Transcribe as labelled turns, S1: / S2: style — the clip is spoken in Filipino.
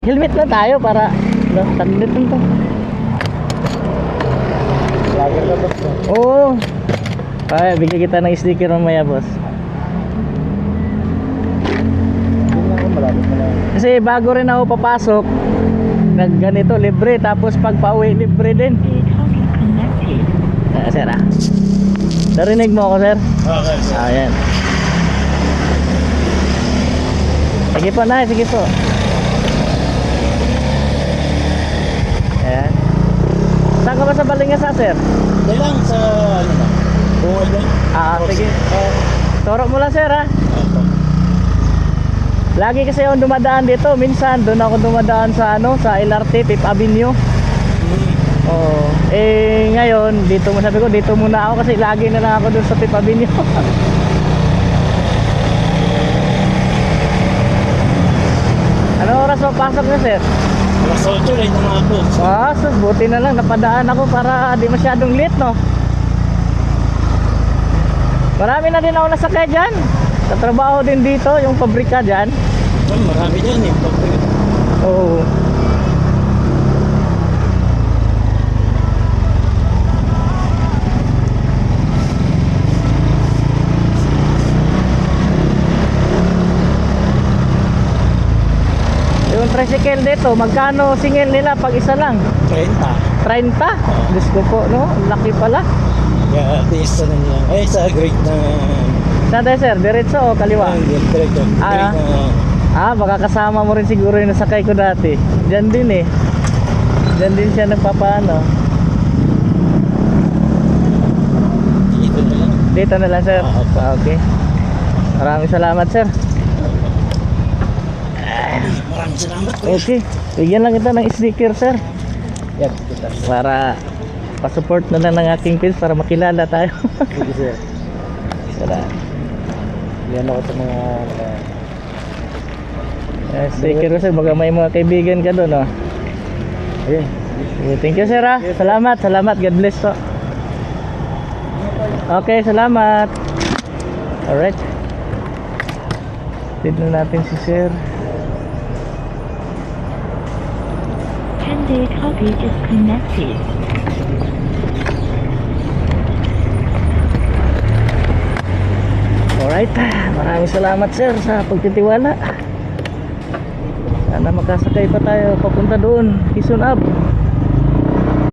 S1: Helmet na tayo para taglit to.
S2: Lager ka boss.
S1: Oo. Ay, bigyan kita ng sticker mamaya, boss.
S2: Hindi na ako malapit na lang.
S1: Kasi bago rin ako papasok, ganito libre, tapos pag pauwi libre din. Sir ah. Narinig mo ako, sir?
S2: Okay.
S1: Ayan. Sige po na, sige po. Ayan. Saan ka ba sa Balingasa, sir?
S2: Hindi lang sa ano na. Bungol lang.
S1: Sige. Turo mo lang, sir, ha? Lagi kasi ako dumadaan dito. Minsan doon ako dumadaan sa sa LRT, Fifth Avenue. Oh, ngayon dito mo, sabi ko dito muna ako kasi lagi na lang ako doon sa Fifth Avenue. Ano oras mo pasok na, sir?
S2: Alas 8 rin ng mga boss.
S1: Sus, buti na lang napadaan ako para di masyadong late, no? Marami na din ako nasakay dyan. Sa trabaho din dito, yung pabrika dyan.
S2: Marami dyan eh.
S1: Oo. Yung tricycle dito, magkano singil nila pag isa lang?
S2: 30.
S1: 30? Diyos ko po, no? Laki pala.
S2: Kaya tiis na lang. Sa great na...
S1: Saan tayo, sir? Diretso o kaliwa?
S2: Great
S1: Ah.
S2: na...
S1: Baka kasama mo rin siguro yung nasakay ko dati. Diyan din eh. Diyan din siya nagpapaano.
S2: Dito na lang.
S1: Dito na lang, sir. Okay. Maraming salamat, sir.
S2: Maraming salamat.
S1: Okay. Bigyan lang kita ng sticker, sir.
S2: Yan, kita.
S1: Para pa-support na lang ng aking page para makilala tayo.
S2: Sige sir.
S1: Salamat.
S2: Yan ako sa mga...
S1: Sticker, sir. Baka may mga kaibigan ka doon, oh.
S2: Ayun.
S1: Thank you, sir, ha. Salamat, salamat. God bless po. Okay, salamat. Alright. Tignan natin si sir.
S3: Candid copy is connected.
S1: Alright. Maraming salamat, sir, sa pagtitiwala. Sana makasakay pa tayo papunta doon, Quezon Ave.